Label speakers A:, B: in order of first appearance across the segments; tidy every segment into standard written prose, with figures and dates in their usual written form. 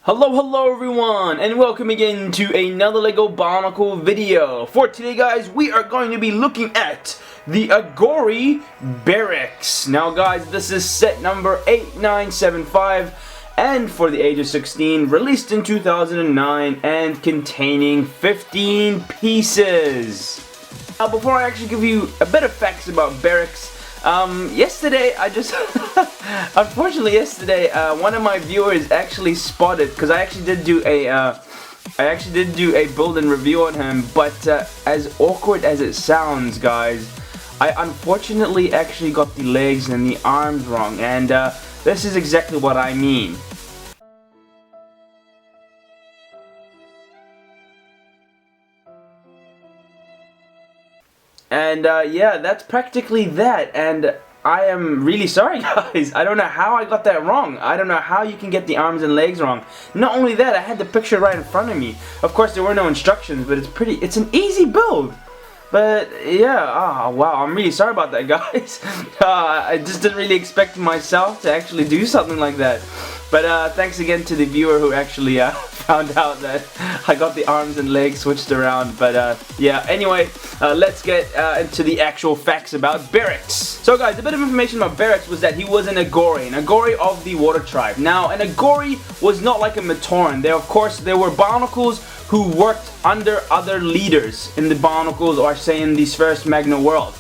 A: Hello everyone, and welcome again to another Lego Bionicle video. For today guys, we are going to be looking at the Agori Berix. Now guys, this is set number 8975 and for the age of 16, released in 2009 and containing 15 pieces. Now before I actually give you a bit of facts about Berix, yesterday I just unfortunately yesterday one of my viewers actually spotted, because I actually did do a build and review on him, but as awkward as it sounds guys, I unfortunately actually got the legs and the arms wrong, and this is exactly what I mean. And yeah, that's practically that, and I am really sorry guys. I don't know how I got that wrong. I don't know how you can get the arms and legs wrong. Not only that, I had the picture right in front of me. Of course there were no instructions, but it's an easy build. But yeah, wow, I'm really sorry about that guys. I just didn't really expect myself to actually do something like that. But thanks again to the viewer who actually found out that I got the arms and legs switched around. But yeah, anyway, let's get into the actual facts about Berix. So guys, a bit of information about Berix was that he was an Agori of the Water Tribe. Now, an Agori was not like a Matoran. There were Bionicles who worked under other leaders in the Bionicles, or say in the first Magna world.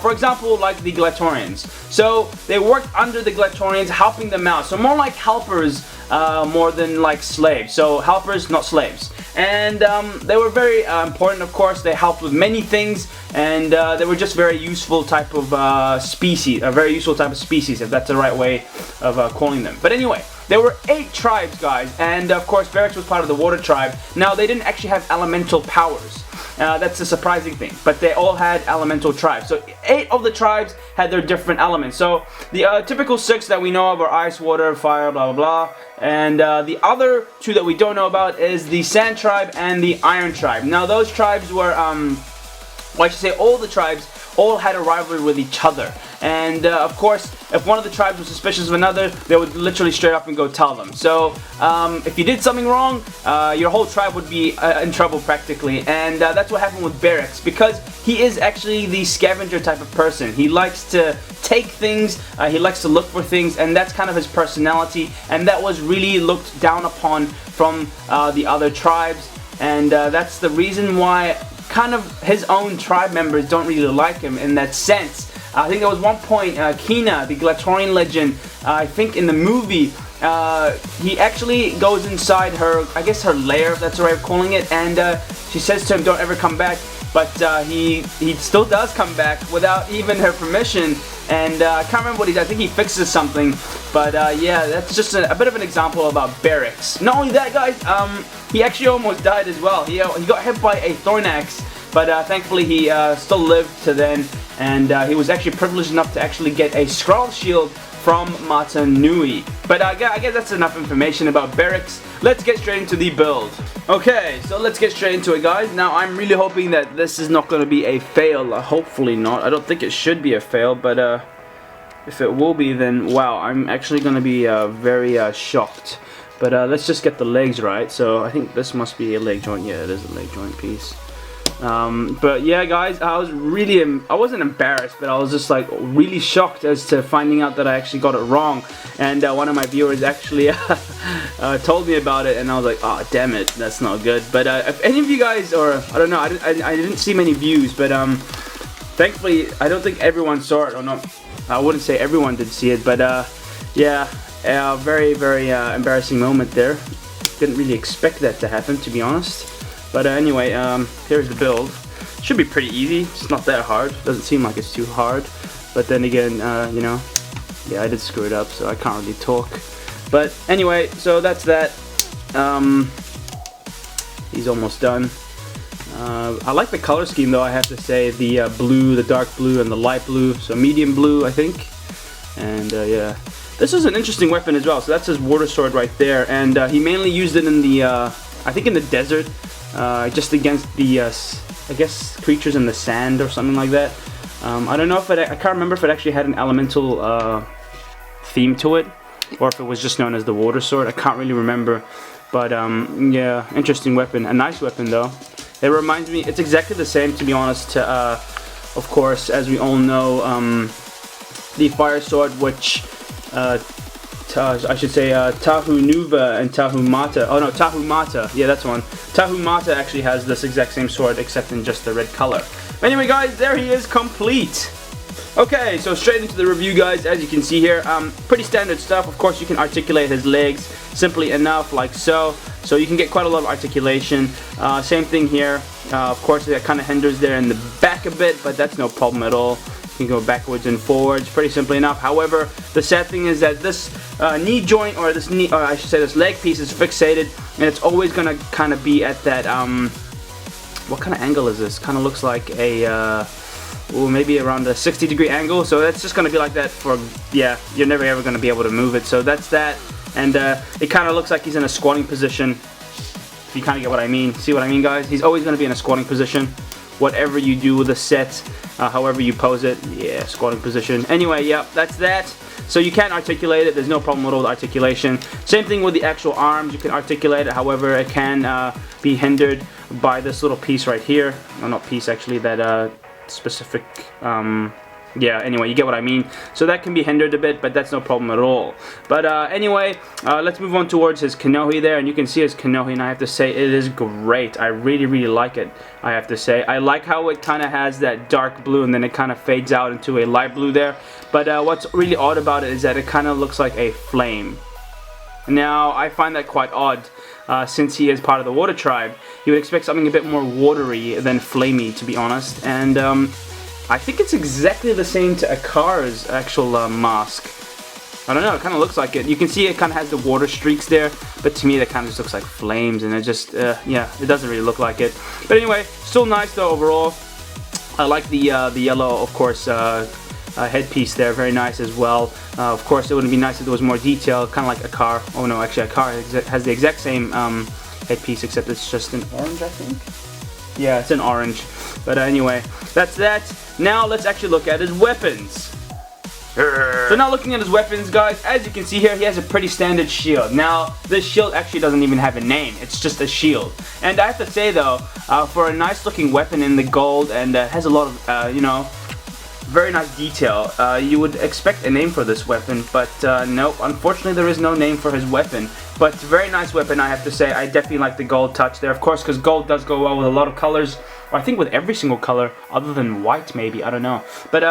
A: For example, like the Glatorians. So they worked under the Glatorians, helping them out. So more like helpers, more than like slaves. So helpers, not slaves. And they were very important, of course. They helped with many things, and they were just very useful type of species, a very useful type of species, if that's the right way of calling them. But anyway, there were 8 tribes, guys, and of course Berix was part of the Water Tribe. Now, they didn't actually have elemental powers. That's a surprising thing, but they all had elemental tribes. So 8 of the tribes had their different elements. So the typical 6 that we know of are ice, water, fire, blah blah blah. And the other 2 that we don't know about is the Sand Tribe and the Iron Tribe. Now those tribes were, well, I should say all the tribes all had a rivalry with each other. And of course, if one of the tribes was suspicious of another, they would literally straight up and go tell them. So if you did something wrong, your whole tribe would be in trouble practically. And that's what happened with Berix, because he is actually the scavenger type of person. He likes to take things, he likes to look for things, and that's kind of his personality. And that was really looked down upon from the other tribes. And that's the reason why kind of his own tribe members don't really like him in that sense. I think there was one point, Kina, the Glatorian legend, I think in the movie, he actually goes inside her, I guess her lair, if that's the right way of calling it, and she says to him, don't ever come back, but he still does come back without even her permission, and I can't remember what he does. I think he fixes something, but yeah, that's just a bit of an example about Berix. Not only that guys, he actually almost died as well. He got hit by a thorn axe, but thankfully he still lived to then, and he was actually privileged enough to actually get a scroll shield from Mata Nui. But I guess that's enough information about Berix. Let's get straight into the build. Okay, so let's get straight into it guys. Now I'm really hoping that this is not going to be a fail. Hopefully not. I don't think it should be a fail, but if it will be, then wow, I'm actually going to be very shocked. But let's just get the legs right. So I think this must be a leg joint. Yeah, it is a leg joint piece. But yeah guys, I wasn't embarrassed, but I was just like really shocked as to finding out that I actually got it wrong. And one of my viewers actually told me about it, and I was like, oh damn it, that's not good. But if any of you guys, or I don't know, I didn't see many views, but thankfully I don't think everyone saw it, or not. I wouldn't say everyone did see it, but yeah, very embarrassing moment there. Didn't really expect that to happen, to be honest. But anyway, here's the build. Should be pretty easy. It's not that hard. Doesn't seem like it's too hard. But then again, you know, yeah, I did screw it up, so I can't really talk. But anyway, so that's that. He's almost done. I like the color scheme though, I have to say. The blue, the dark blue, and the light blue. So medium blue, I think. And yeah. This is an interesting weapon as well. So that's his water sword right there. And he mainly used it in the, I think in the desert. Just against the, I guess, creatures in the sand or something like that. I don't know if I can't remember if it actually had an elemental theme to it, or if it was just known as the water sword. I can't really remember. But yeah, interesting weapon. A nice weapon though. It reminds me, it's exactly the same, to be honest, to of course, as we all know, the fire sword, which I should say Tahunuva and Tahumata. Oh no, Tahumata. Yeah, that's one. Tahumata actually has this exact same sword, except in just the red color. Anyway, guys, there he is, complete. Okay, so straight into the review, guys. As you can see here, pretty standard stuff. Of course, you can articulate his legs simply enough, like so. So you can get quite a lot of articulation. Same thing here. Of course, that kind of hinders there in the back a bit, but that's no problem at all. You can go backwards and forwards, pretty simply enough. However, the sad thing is that this knee joint, or this knee, or I should say this leg piece, is fixated, and it's always gonna kind of be at that. What kind of angle is this? Kind of looks like a. Maybe around a 60-degree angle, so that's just gonna be like that for, yeah, you're never ever gonna be able to move it. So that's that, and it kind of looks like he's in a squatting position. If you kind of get what I mean, see what I mean, guys? He's always gonna be in a squatting position, whatever you do with the set, however you pose it. Yeah, squatting position. Anyway, yeah, that's that. So you can articulate it. There's no problem at all with articulation. Same thing with the actual arms. You can articulate it. However, it can be hindered by this little piece right here. No, not piece actually. That specific yeah, anyway, you get what I mean. So that can be hindered a bit, but that's no problem at all. But anyway, let's move on towards his Kanohi there, and you can see his Kanohi, and I have to say it is great. I really like it, I have to say. I like how it kind of has that dark blue and then it kind of fades out into a light blue there. But what's really odd about it is that it kind of looks like a flame. Now, I find that quite odd. Since he is part of the water tribe, you would expect something a bit more watery than flamey, to be honest. And I think it's exactly the same to Akar's actual mask. I don't know, it kind of looks like it. You can see it kind of has the water streaks there, but to me that kind of just looks like flames, and it just, yeah, it doesn't really look like it. But anyway, still nice though overall. I like the yellow, of course, headpiece there, very nice as well. Of course, it would be nice if there was more detail, kind of like Akar. Oh no, actually Akar has the exact same headpiece, except it's just an orange, I think. Yeah, it's an orange. But anyway, that's that. Now let's actually look at his weapons. So now looking at his weapons, guys, as you can see here, he has a pretty standard shield. Now, this shield actually doesn't even have a name. It's just a shield. And I have to say though, for a nice looking weapon in the gold, and has a lot of, you know, very nice detail. You would expect a name for this weapon, but nope, unfortunately there is no name for his weapon. But very nice weapon, I have to say. I definitely like the gold touch there, of course, because gold does go well with a lot of colors. Or I think with every single color, other than white maybe, I don't know. But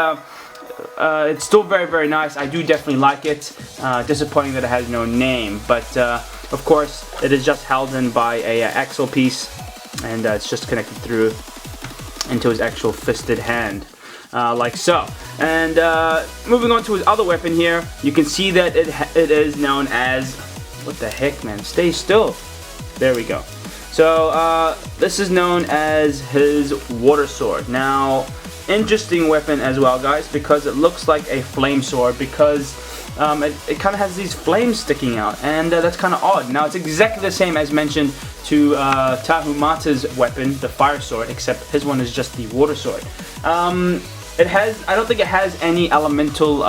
A: it's still very nice. I do definitely like it. Disappointing that it has no name, but of course it is just held in by a axle piece, and it's just connected through into his actual fisted hand. Like so. And moving on to his other weapon here, you can see that it is known as, what the heck, man, stay still. There we go. So this is known as his water sword. Now, interesting weapon as well, guys, because it looks like a flame sword, because it kind of has these flames sticking out, and that's kind of odd. Now, it's exactly the same as mentioned to Tahumata's weapon, the fire sword, except his one is just the water sword. I don't think it has any elemental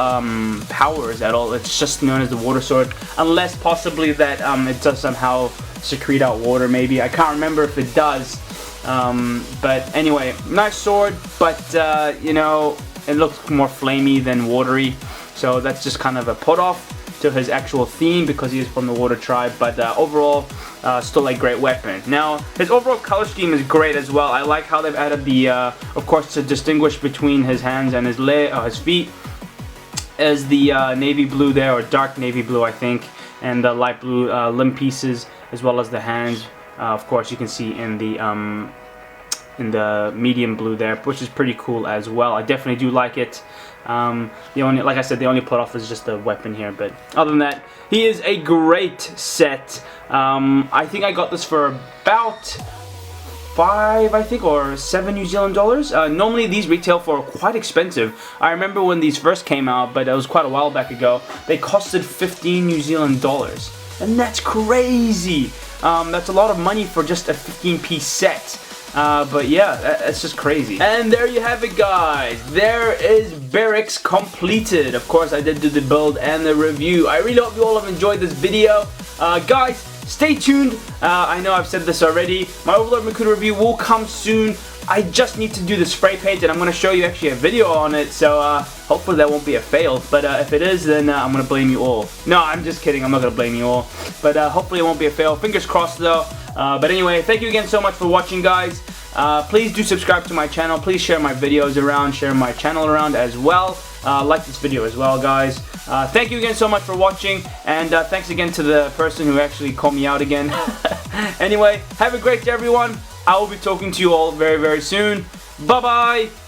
A: powers at all. It's just known as the water sword, unless possibly that it does somehow secrete out water, maybe. I can't remember if it does. But anyway, nice sword, but you know, it looks more flamey than watery. So that's just kind of a put off to his actual theme, because he is from the water tribe. But overall, still a great weapon. Now, his overall color scheme is great as well. I like how they've added the, of course, to distinguish between his hands and his feet, as the navy blue there, or dark navy blue, I think, and the light blue limb pieces, as well as the hands. Of course, you can see in the medium blue there, which is pretty cool as well. I definitely do like it. Like I said, the only put off is just the weapon here, but other than that, he is a great set. I think I got this for about 5, I think, or 7 New Zealand dollars. Normally these retail for quite expensive. I remember when these first came out, but it was quite a while back ago, they costed 15 New Zealand dollars, and that's crazy. That's a lot of money for just a 15-piece set. But yeah, it's just crazy. And there you have it, guys. There is Berix completed. Of course, I did do the build and the review. I really hope you all have enjoyed this video. Guys, stay tuned. I know I've said this already. My Overlord Makuta review will come soon. I just need to do the spray paint, and I'm going to show you actually a video on it, so hopefully that won't be a fail. But if it is, then I'm going to blame you all. No, I'm just kidding. I'm not going to blame you all. But hopefully it won't be a fail. Fingers crossed, though. But anyway, thank you again so much for watching, guys. Please do subscribe to my channel. Please share my videos around, share my channel around as well. Like this video as well, guys. Thank you again so much for watching, and thanks again to the person who actually called me out again. Anyway, have a great day, everyone. I will be talking to you all very, very soon. Bye-bye.